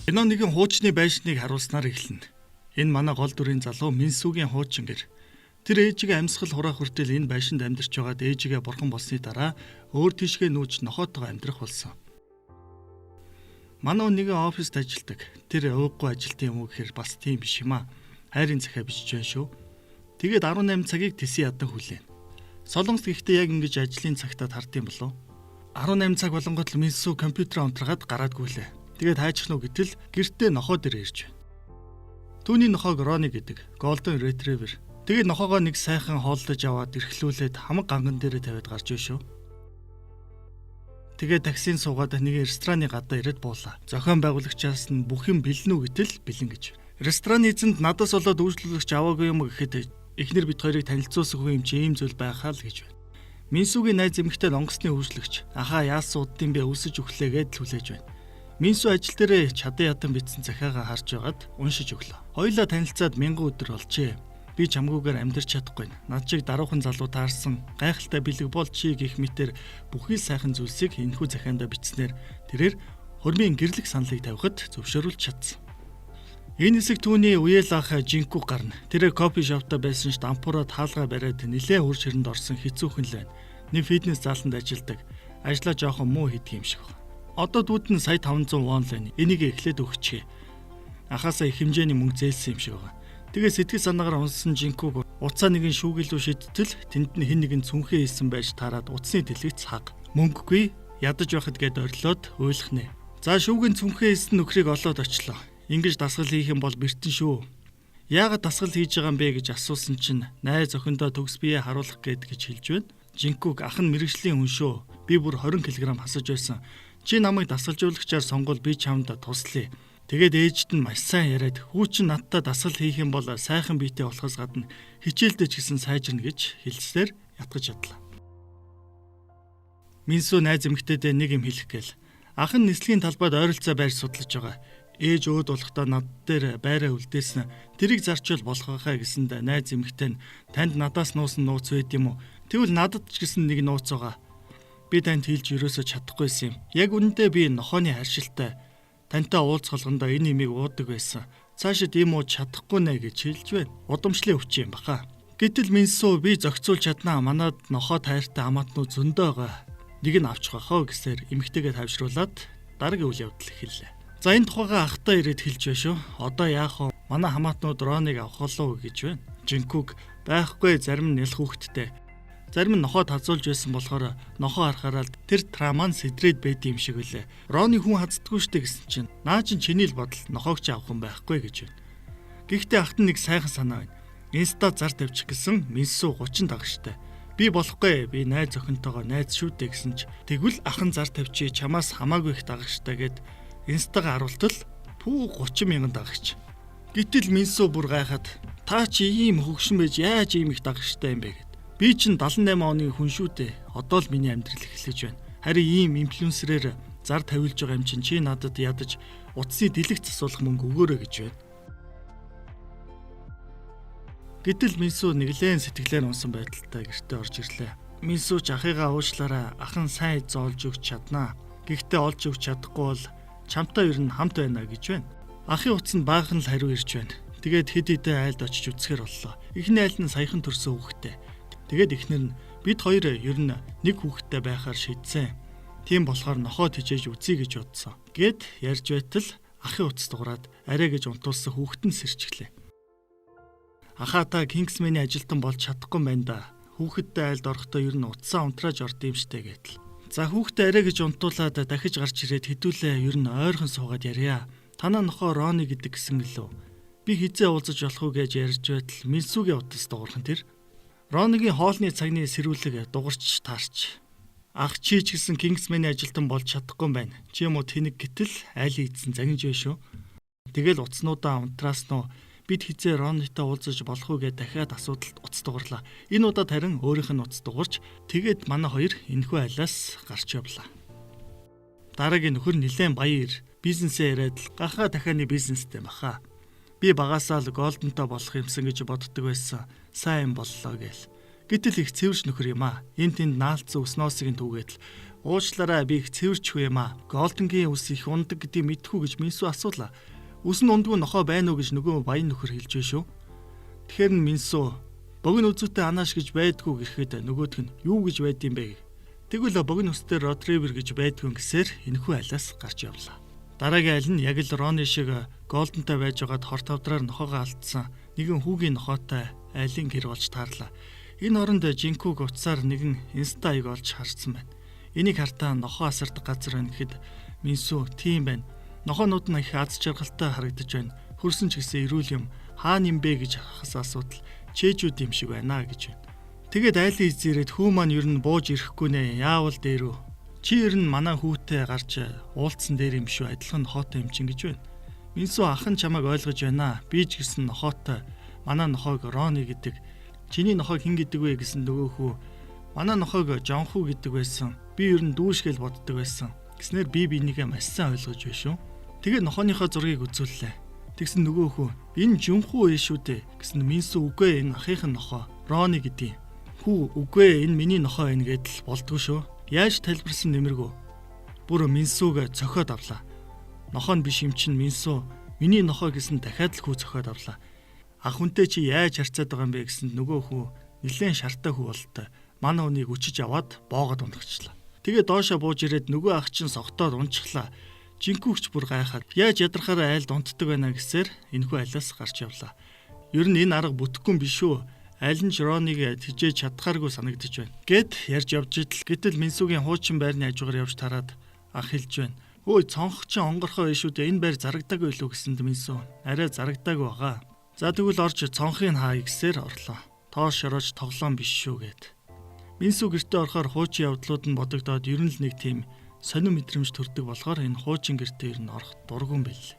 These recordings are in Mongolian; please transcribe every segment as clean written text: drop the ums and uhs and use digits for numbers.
Энэ нэгэн хуучны байшныг харуулснаар эхэлнэ. Энэ манай гол дүрийн залуу Минсүгийн хуучин гэр. Тэр ээжигээ амьсгал хураах хүртэл энэ байшинд амьдарч байгаад ээжигээ бурхан болсны дараа өөр тийшгээ нүүж нохоотойгоо амьдрах болсон. Манай нэгэн оффист ажилладаг. Тэр ууггүй ажилт юм уу гэхээр бас тийм биш юм аа. Хайрын захиа бичиж байна шүү. Тэгээд 18 цагийг тэсэн ядан хүлээн. Солонгос гэхдээ яг ингэж ажлын цагтаа тардсан болов. 18 цаг болонгот л Минсү компьютераа унтраад гараадгүйлээ. Тэгээд хайчих нү гэтэл гэртээ нохоо дээр ирж байна. Түүний нохоог Рони гэдэг Golden Retriever. Тэгээд нохоогоо нэг сайхан хооллож аваад эрхлүүлээд хамаг ганган дээрээ тавиад гарч ив шүү. Тэгээд таксинд суугаад нэг рестораны гадаа ирээд буулаа. Зохион байгуулагчаас нь бүх юм бэлэн үү гэтэл бэлэн гэж. Рестораны эзэнд надаас болоод үйлчлүүлэгч аваагүй юм гэхэд эхнэр бид хоёрыг танилцуулсангүй юм чи ийм зүйл байхаа л гэж байна. Минсүгийн найз эмэгтэй онгоцны үйлчлэгч ахаа яасан уддсан бэ өсөж өглөөгээд л хүлээж байна. Минсү ажил дээрээ чадан ядан бичсэн захиагаа харж байгаад уншиж өглөө. Хоёулаа танилцаад 1000 өдөр болжээ. Би чамгүйгээр амьдарч чадахгүй. Над чиг даруухан залуу таарсан гайхалтай бэлэг бол чи гэх мэтэр бүхий сайхан зүйлсийг энэхүү захиандаа бичснээр тэрээр хормын гэрлэх саналыг тавихад зөвшөөрүүлж чадсан. Энэ хэсэг түүний үеэл ах Жинку гарна. Тэрээр кофе шопта байсан ш дампуураа таалгаа бариад нилээ үр ширэнд орсон хэцүүхэн л байна. Нэг фитнес зааланд ажилладаг. Ажлаа жоохон муу хийдэг юм шиг байна. Одоо дүүд нь сая 500 вон л байна. Энийг эхлээд өгчихье. Ахаасаа их хэмжээний мөнгө зээлсэн юм шиг байна. Тэгээ сэтгэл санаагаар унсан Жинкуг уцаа нэгэн шүүгийлүү шидтэл тэнд нь хэн нэгэн цүнхээ хийсэн байж таарад утасны дэлгэц хаг. Мөнгөгүй ядаж байхад гэд орилоод уйлахнэ. За шүүгийн цүнхээ хийсэн нөхрийг олоод очлоо. Ингэж дасгал хийх юм бол бэртэн шүү. Яагаад дасгал хийж байгаа юм бэ гэж асуусан чинь найз охиндоо төгс бие харуулах гээд гэж хэлж байна. Жинкуг ах нь мэрэгжлийн хүн шүү. Би бүр 20 кг хасаж байсан. Чи намайг дасгалжуулагчаар сонгол би чамд туслая. Тэгээд ээжд нь маш сайн яриад хүү чин надтай дасгал хийх юм бол сайхан биетэй болохоос гадна хичээлдээ ч гэсэн сайжирна гэж хэлснээр ятгаж ядлаа. Минсү найз эмэгтэйдээ нэг юм хэлэх гээл. Ах нь нислэгийн талбайд ойролцоо байр судлаж байгаа. Ээж өөд болохдоо над дээр байраа үлдээсэн. Тэрийг зарчвал болох байхаа гэсэнд найз эмэгтэй нь танд надаас нуусан нууц байд юм уу? Тэгвэл надад ч гэсэн нэг нууц байгаа. Би танд хэлж ерөөсө чадахгүйсэн юм. Яг үнэндээ би нохооны харшилтай. Тантай уулзгалгандаа энэ имийг уудаг байсан. Цаашид ийм ууж чадахгүй нэ гэж хэлж байна. Удамшлын өвчин юм баха. Гэтэл Минсү би зохицуулж чаднаа. Манад нохоо тайртай хамаатнууд зөндөө байгаа. Нэг нь авчих واخоо гэсээр эмэгтэйгээ тавьшруулад дараагийн үйл явдал эхэллээ. За энэ тухайгаа ахтаа ирээд хэлж байна шүү. Одоо яах вэ? Манай хамаатнууд Роныг авах болов гэж байна. Жинкуг байхгүй зарим нь нялх хүүхэдтэй. Зарим нь нохоо тазуулж байсан болохоор нохоо харахаараа тэр траман сэдрээд байд юм шиг үлээ. Роны хүн хацдаггүй штэ гэсэн чинь наа чин чиний л бодол нохоог чи авах юм байхгүй гэж байна. Гэхдээ ахт нь нэг сайхан санаа байна. Инста зар тавьчих гэсэн Минсү 30 дагагчтай. Би болохгүй. Би найз охинтойгоо найз шүү дээ гэсэн ч тэгвэл ахын зар тавьчи чамаас хамаагүй их дагагчтай гэд инстагаа харуултал пүү 30,000 дагагч. Гэтэл Минсү бүр гайхаад та чи ийм хөгшин байж яаж ийм их дагагчтай юм бэ гэд. Би чинь 78 оны хүн шүү дээ. Одоо л миний амьдрал эхлэж байна. Харин ийм инфлюенсерээр зар тавилж байгаа юм чинь чи надад ядаж утасны дэлгэц засуулах мөнгө өгөөрэй гэж байна. Гэтэл Минсү нэглэн сэтгэлээр унсан байдалтай гэртээ орж ирлээ. Минсү ч ахыгаа уушлаараа ахан сайн зоолж өгч чаднаа. Гэхдээ олж өгч чадахгүй бол чамтай ер нь хамт байна гэж байна. Ахын утас нь баахан л хариу ирж байна. Тэгээд хэд хэдэн айлд очиж үзэхэр боллоо. Эхний айл нь саяхан төрсөн хүүхэдтэй. Тэгээд эхнэр нь бид хоёр ер нь нэг хүүхэдтэй байхаар шийдсэн. Тийм болохоор нохоо тижээж үзье гэж бодсон. Гэт ярьж байтал ахын утас дуурайд арай гэж унтуулсан хүүхэд нь сэрчглээ. Ахаа та Кингсмэний ажилтан болж чадахгүй байна да. Хүүхэдтэй айлд орохдоо ер нь утсаа унтрааж орд юм штэ гэтэл. За хүүхдээ арай гэж унтуулаад дахиж гарч ирээд хэдүүлээ ер нь ойрхон суугаад ярья. Танаа нохоо Рони гэдэг гэсэн гэлөө. Би хизээ уулзаж болох уу гэж ярьж байтал Минсүгийн утас дуурхан тэр. Ронигийн хоолны цагны сэрүүлэг дугарч таарч. Ах чи ч гэсэн Кингсмэний ажилтан болж чадахгүй юм байна. Чи юм уу тэнэг гэтэл айлын эзэн загинж байна шүү. Тэгэл утаснуудаа унтраас нь бид хизээ Ронитой уулзаж болох уу гэж дахиад асуудалд утас дугарлаа. Энэ удаад харин өөрийнх нь утас дугарч тэгээд манай хоёр энэхүү айлаас гарч явлаа. Дараагийн нөхөр нилээн баяр бизнесээ яриад л гахаа дахианы бизнестэй баха. Би багасаа л голдонтой болох юмсан гэж боддог байсан. Сайн боллоо гээл. Гэтэл их цэвэрч нөхөр юм аа. Энд тэнд наалцсан өснөөсгийн түүгээд л Уучлаарай, би их цэвэрч юм аа. Голденгийн ус их ундаг гэдгийг мэдхүү гэж Минсу асуулаа. Ус нь ундгүй нохоо байна уу гэж нөгөө баян нөхөр хэлж байна шүү. Тэгэхээр Минсу богино үзүүтэй анааш гэж байдгүй гэхэд нөгөөх нь юу гэж байд юм бэ? Тэгвэл богино үстэй Ротривер гэж байдгүй гэсээр энэхүү айлаас гарч явлаа. Дараагийн айл нь яг л Роны шиг голдентай байж байгаад хорт тавдраар нохоогоо алдсан нэгэн хүүгийн нохоотой айлын гэр болж таарлаа. Энэ оронд Жинкуг уцаар нэгэн инстайг олж харсан байна. Энийг хартаа нохоо асардаг газар байна гэхэд Минсу тийм байна. Нохоонууд нь их аз жаргалтай харагдаж байна. Хөрсөн ч гэсэн эрүүл юм. Хаана юм бэ гэж хас асуудал чэжүүд юм шиг байна гэж байна. Тэгээд айлын эзэрээд хүү маань ер нь бууж ирэхгүй нэ. Яавал дээрөө. Чи ер нь манай хүүтэй гарч уулцсан дээр юм шүү. Адилхан нохоотой юм чин гэж байна. Минсу ах нь чамайг ойлгож байна. Би ч гэсэн нохоотой. Манай нохоог Рони гэдэг. Чиний нохоог хэн гэдэг вэ гэсэн нөгөөхөө. Манай нохоог Жонху гэдэг байсан. Би ер нь дүүшгээл боддог байсан. Гэснээр би бинийгээ маш сайн ойлгож байна шүү. Тэгээд нохооныхоо зургийг үзүүллээ. Тэгсэн нөгөөхөө энэ Жонху ээ шүү дээ гэсэн Минсу үгүй энэ ахын нохоо Рони гэдэг. Хүү үгүй энэ миний нохоо байна гэдэл болдгоо шүү. Яаж тайлбарсан нэмэргүй. Бүр Минсуг цохиод авлаа. Нохоо нь биш юм чин Минсу миний нохоо гэсэн дахиад л хүү цохиод авлаа. Ах хүнтэй чи яаж харьцаад байгаа юм бэ гэсэн нөгөө хүү нэлээд шартай хүү болтой. Манай хүнийг үчиж аваад боогод ундагчлаа. Тэгээ доошоо бууж ирээд нөгөө ах чинь согтоод унчихлаа. Жинкүүгч бүр гайхаад яаж ядрахаараа айлд унтдаг байна гэсээр энэхүү айлаас гарч явлаа. Ер нь энэ арга бүтэхгүй юм биш үү? Аль нь Роныг тижээж чадхааргүй санагдаж байна. Гэт ярьж явж идэл гэтэл Минсугийн хуучин байрны хажуугаар явж тараад ах хэлж байна. Өө цонх чинь онгорхоо биш үү? Энэ байр зарагдаагүй илүү гэсэнд Минсу арай зарагдаагүй байгаа. За тэгвэл орж цонхыг хаа гэсээр орлоо. Тоош орож тоглоом биш шүү гэд. Минсу гэртээ орохоор хуучин явдлууд нь бодогдоод ер нь л нэг тийм сонир мэдрэмж төрдөг болохоор энэ хуучин гэртээ ер нь орох дургуун бэл.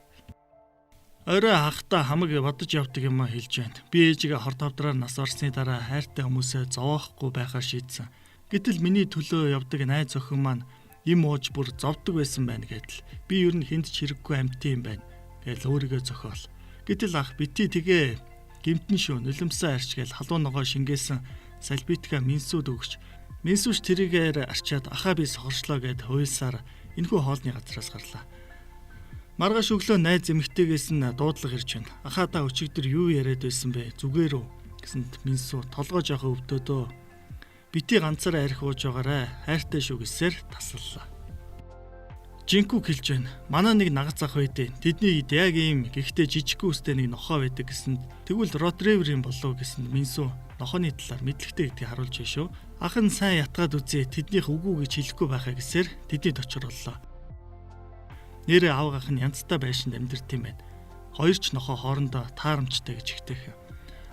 Орой хахта хамаг бодож явдаг юм а хэлж байна. Би ээжигээ хорт авдраар нас орсны дараа хайртай хүмүүсээ зовоохгүй байхаар шийдсэн. Гэтэл миний төлөө явдаг найз охин маань им ууж бүр зовдөг байсан байна гэдэл. Би ер нь хүнд ч хэрэггүй амьтын юм байна гэж өөрийгөө зохиол. Гэтэл ах бити тэгээ гимтэн шүү нулимсаа арчгээл халуун ногоо шингээсэн салбитка Минсуд өгч Минсуч тэрийгээр арчаад ахаа би сохорчлоо гэд хуйлсаар энэхүү хоолны газраас гарлаа. Маргааш өглөө найз эмэгтэйгээс нь дуудлага ирж байна. Ахаа та өчигдөр юу яриад байсан бэ? Зүгээр үү гэсэнд Минсу толгой жоохон өвдөөдөө. Бити ганцаараа арх ууж байгаарэ. Хайртай шүү гэсээр таслалаа. Жинку хэлж байна. Манай нэг нагц ах байдیں۔ Тэдний яг ийм гэхдээ жижигхэн үстэй нэг нохоо байдаг гэсэнд тэгвэл Ротриверийн болов гэсэнд Минсу нохооны талаар мэдлэгтэй гэдгийг харуулж байна шүү. Ах нь сайн ятгаад үзье. Тэднийх үгүй гэж хэлэхгүй байхаа гэсээр тэдний точрлоо. Нэрээ аавгах нь янзтай байшинд амьдэрт юм байна. Хоёр ч нохоо хоорондоо таарамжтай гэж ихтэйх.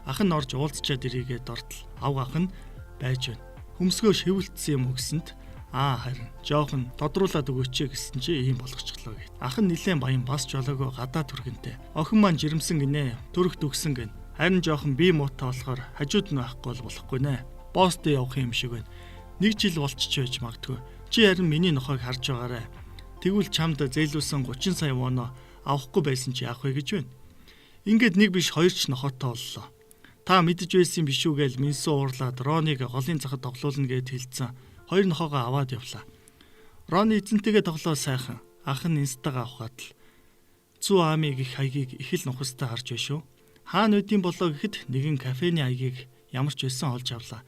Ах нь орж уулзчаад ирээгээд дортол аавгах нь байж байна. Хөмсгөө шивэлтсэн юм өгсөнд харин жоохон тодруулаад өгөөч гэсэн чи ийм болгочихлоо гэд. Ах нь нилээн баян бас жолоогоо гадаа түргэнтэй. Охин маань жирэмсэн гинэ. Төрөх төгсөн гин. Харин жоохон бие муутай болохоор хажууд нь байхгүй болохгүй нэ. Боостой явах юм шиг байна. Нэг жил болчих байж магадгүй. Чи харин миний нохойг харж байгаарэ. Тэгвэл чамд зээлүүлсэн 30 сая воно авахгүй байсан чи яах вэ гэж байна. Ингээд нэг биш хоёр ч нохоотой боллоо. Та мэдэж байсан биш үү гээл Минсу уурлаад Роныг голын захад тоглуулна гэд хэлсэн. Хоёр нохоогоо аваад явлаа. Рони эзэнтэйгээ тоглоо сайхан. Ах нь инстагаа авахад л зүү амиг их хаягийг их л нухастай харж байна шүү. Хаана үдийн болоо гэхэд нэгэн кафений хаягийг ямар ч байсан олж авлаа.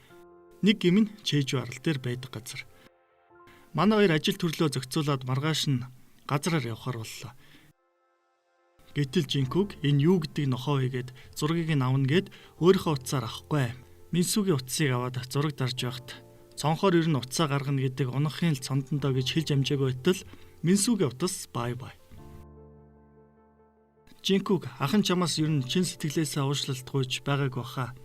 Нэг гим нь чэйж барал дээр байдаг газар. Манай хоёр ажил төрлөө зохицуулаад маргааш нь газраар явхаар боллоо. Гэтэл Жинкуг энэ юу гэдэг нохоо вэ гэд зургийг нь авна гэд өөрийнхөө утсаар авахгүй. Минсугийн утсыг аваад зураг дарж явахт цонхоор ер нь утсаа гаргана гэдэг унахын л цондондоо гэж хэлж амжаагүй байтал Минсугийн утас бай. Жинкуг ахын чамаас ер нь чин сэтгэлээсээ уушлалт гуйж байгааг баха.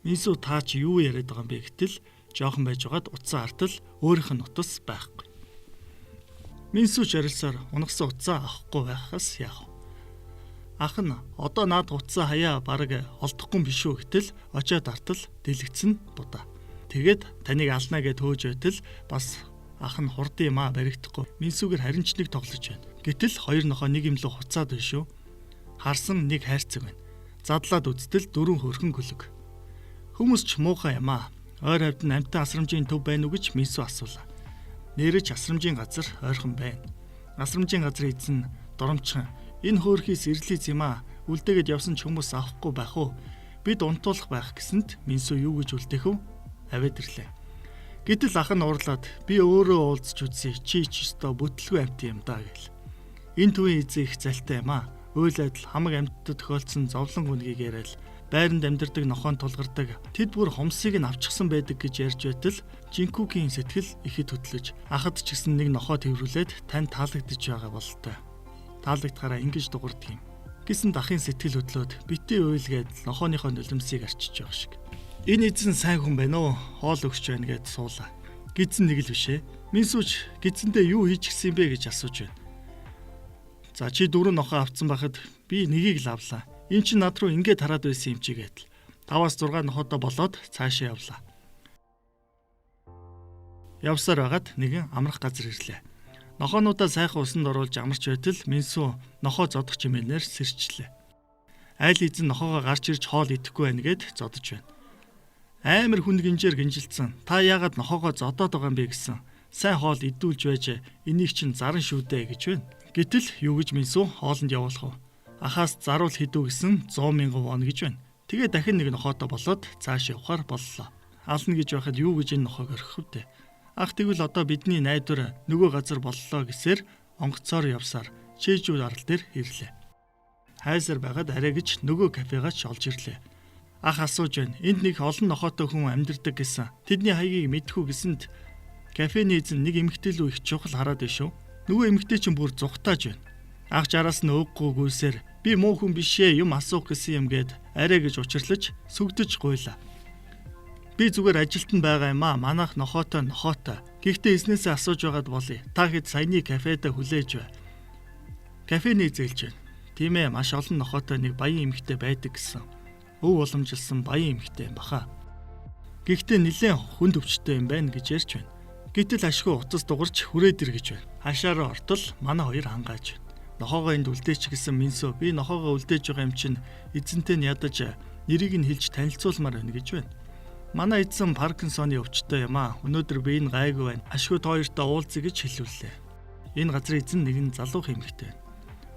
Минсу та чи юу яриад байгаа юм бэ гэтэл жоохон байж байгаад утсаа хартал өөрийнх нь утас байхгүй. Минсу жарилсаар унагсан утсаа авахгүй байхаас яах вэ? Ах нь одоо наад утсаа хаяа бараг олдохгүй биш үү гэтэл очиод артал дэлгэцэн дудаа. Тэгээд таныг алнаа гэд хөөж байтал бас ах нь хурдан юм баригдахгүй. Минсугээр харин ч нэг тоглож байна. Гэтэл хоёр нохоо нэг юм л хуцаад байна шүү. Харсан нэг хайрцаг байна. Задлаад үзтэл 4 хөрхөн гөлөг. Хүмүүс ч муухай юм аа. Ойр хавьд нь амтан асрамжийн төв байна уу гэж Минсу асуулаа. Нэрэж асрамжийн газар ойрхон байна. Асрамжийн газрын эзэн доромчхон энэ хөөрхийс ирлийц юм аа. Үлдээгээд явсан ч хүмүүс авахгүй байх уу? Бид унтуулах байх гэсэнд Минсу юу гэж үлдээх вэ? Аваад ирлээ. Гэтэл ах нь уурлаад би өөрөө уулзч үзье. Чи ч ёстой бүтлгүй амьт юм даа гэл. Энэ төвийн эзэн их залтай юм аа. Үйл адил хамаг амьтдад тохиолдсон зовлон хүнгийг яриад байранд амьдардаг нохоон тулгардаг. Тэд бүр хомсыг нь авчихсан байдаг гэж ярьж байтал Жинкүүгийн сэтгэл ихэд хөдлөж ахад ч гэсэн нэг нохоо тэрвүүлээд тань таалагдж байгаа бололтой. Таалагдахаараа ингэж дуурдаг юм. Гэсэн дахын сэтгэл хөдлөөд битээ уйлгээд нохооныхоо нулимсыг арчиж байгаа шиг. Энэ эзэн сайн хүн байна уу? Хоол өгч байна гэд суулаа. Гидсэн нэг л бишээ. Минсүч гидсэндээ юу хийж гисэн бэ гэж асууж байна. За чи 4 нохоо авцсан байхад би нэгийг л авлаа. Энд чи над руу ингээд хараад байсан юм чи гэдэл. 5-6 нохотой болоод цаашаа явлаа. Явсаар байгаад нэгэн амрах газар ирлээ. Нохоонуудаа сайхан усанд оруулж амарч байтал Минсу нохоо зодох чимээнээр сэрчлээ. Айл эзэн нохоогоо гарч ирж хоол идэхгүй байна гэд зодож байна. Амар хүн гинжээр гинжилсэн. Та яагаад нохоогоо зодоод байгаа юм бэ гэсэн. Сайн хоол идүүлж байж энийг чинь заран шүү дээ гэж байна. Гэтэл юу гэж Минсу хоолнд явуулах вэ? Ахаас заруул хідүү гэсэн 100,000 вон гэж байна. Тэгээ дахин нэг нохоотой болоод цааш явахаар боллоо. Ална гэж байхад юу гэж энэ нохоог орхив дээ. Ах тэгвэл одоо бидний найдвар нөгөө газар боллоо гэсээр онгоцоор явсаар чэжүүд арал дээр ирлээ. Хайсаар байгаад арай гэж нөгөө кафегач олж ирлээ. Ах асууж байна. Энд нэг олон нохоотой хүн амьдардаг гэсэн. Тэдний хаягийг мэдхүү гэсэнд кафений эзэн нэг эмэгтэй лүү их чухал хараад байна шүү. Нөгөө эмэгтэй чинь бүр зүхтааж байна. Ах жараас нь өөхгүй гүйсээр би муу хүн бишээ юм асуух гэсэн юм гээд арай гэж учирлаж сүгдэж гуйлаа. Би зүгээр ажилтан байгаа юм аа. Манайх нохоотой. Гэхдээ эзнээсээ асууж байгаад болъё. Та хэд саяны кафедэ хүлээж бай. Кафений зээлж байна. Тийм ээ, маш олон нохоотой нэг баян эмэгтэй байдаг гэсэн. Өв уламжилсан баян эмэгтэй юм баха. Гэхдээ нэлээд хүнд өвчтэй юм байна гэж ярьж байна. Гэтэл ашгүй уцас дугарч хүрээд ир гэж байна. Хашаараа ортол манай хоёр хангааж байна. Нохоогоо энд үлдээч гэсэн Минсу би нохоогоо үлдээж байгаа юм чинь эзэнтэй нь ядаж нэрийг нь хэлж танилцуулмаар байна гэж байна. Манай эзэн Паркинсоны өвчтөй юм аа. Өнөөдөр би энэ гайгүй байна. Ашгүй хоёртой уулзъя гэж хэлүүллээ. Энэ газрын эзэн нэгэн залуух эмэгтэй байна.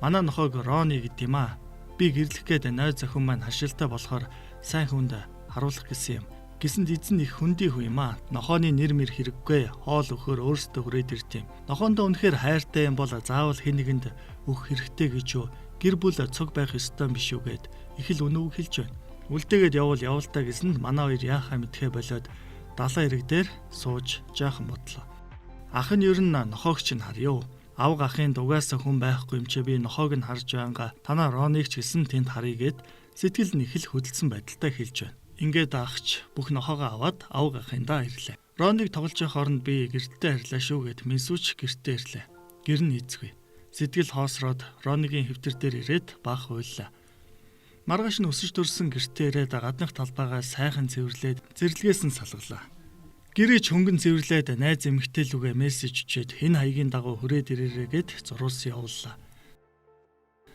Манай нохоог Рони гэдэг юм аа. Би гэрлэх гээд найз охин маань хашилтай болохоор сайн хүнд харуулах гэсэн юм. Гэсэнд эзэн их хүндий хүн юм аа. Нохооны нэр мэр хэрэггүй. Хоол өгөхөр өөрсдөө хүрээд ирт юм. Нохоондоо үнэхээр хайртай юм бол заавал хэн нэгэнд өгөх хэрэгтэй гэж юу? Гэр бүл цог байх ёстой юм биш үү гэд их л үнэв хэлж байна. Үлдээгээд явал та гэсэнд манай хоёр яахаа мэдхээ болоод далайн ирэг дээр сууж жаахан бодлоо. Ах нь ер нь нохоогч нь харъё. Авга ахын дугаасаа хүн байхгүй юм чи би нохоог нь харж байнга танаа Роныг ч гэсэн тэнд харъя гэд сэтгэл нь их л хөдөлсөн байдалтай хэлж байна. Ингээд ахч бүх нохоогоо аваад авга ахындаа ирлээ. Роныг тоглож явах оронд би гэртээ ирлээ шүү гэд Минсүч гэртээ ирлээ. Гэр нь эзгүй. Сэтгэл хоосроод Роныгийн хэвтэр дээр ирээд баах хуйлаа. Маргааш нь өсөж төрсөн гэртээ ирээд гаднах талбайгаа сайхан цэвэрлээд зэрлэгээс нь салгалаа. Гэрээч хөнгөн цэвэрлээд найз эмэгтэй лүгээ мессеж өчөөд хэн хаягийн дагуу хүрээд ирээрээ гэд зурулсан явууллаа.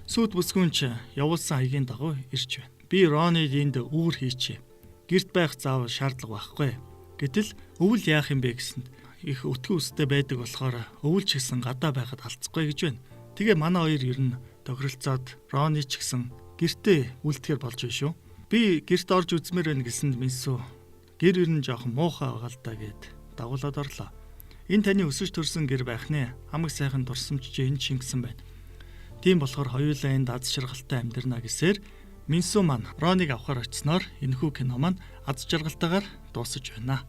Сүйд бүсгүнч явуулсан хаягийн дагуу ирж байна. Би Ронид энд үүр хийчихье. Гэрт байх заавал шаардлага байхгүй. Гэтэл өвөл яах юм бэ гэсэнд их өтгөн үстэй байдаг болохоор өвөл ч гэсэн гадаа байхад алдахгүй гэж байна. Тэгээ манай хоёр ер нь тохиролцоод Рони ч гэсэн гэртээ үлдэхэр болж байна шүү. Би гэрт орж үзмээр байна гэсэнд Минсу гэр ер нь жоохон муухай байгаа л да гэд дагуулад орлоо. Энэ таны өсөж төрсөн гэр байх нэ. Хамаг сайхан дурсамж энэ шингэсэн байна. Тийм болохоор хоёулаа энд аз жаргалтай амьдрна гэсээр Минсу маань Роныг авахар очсноор энэхүү кино маань аз жаргалтайгаар дуусаж байна.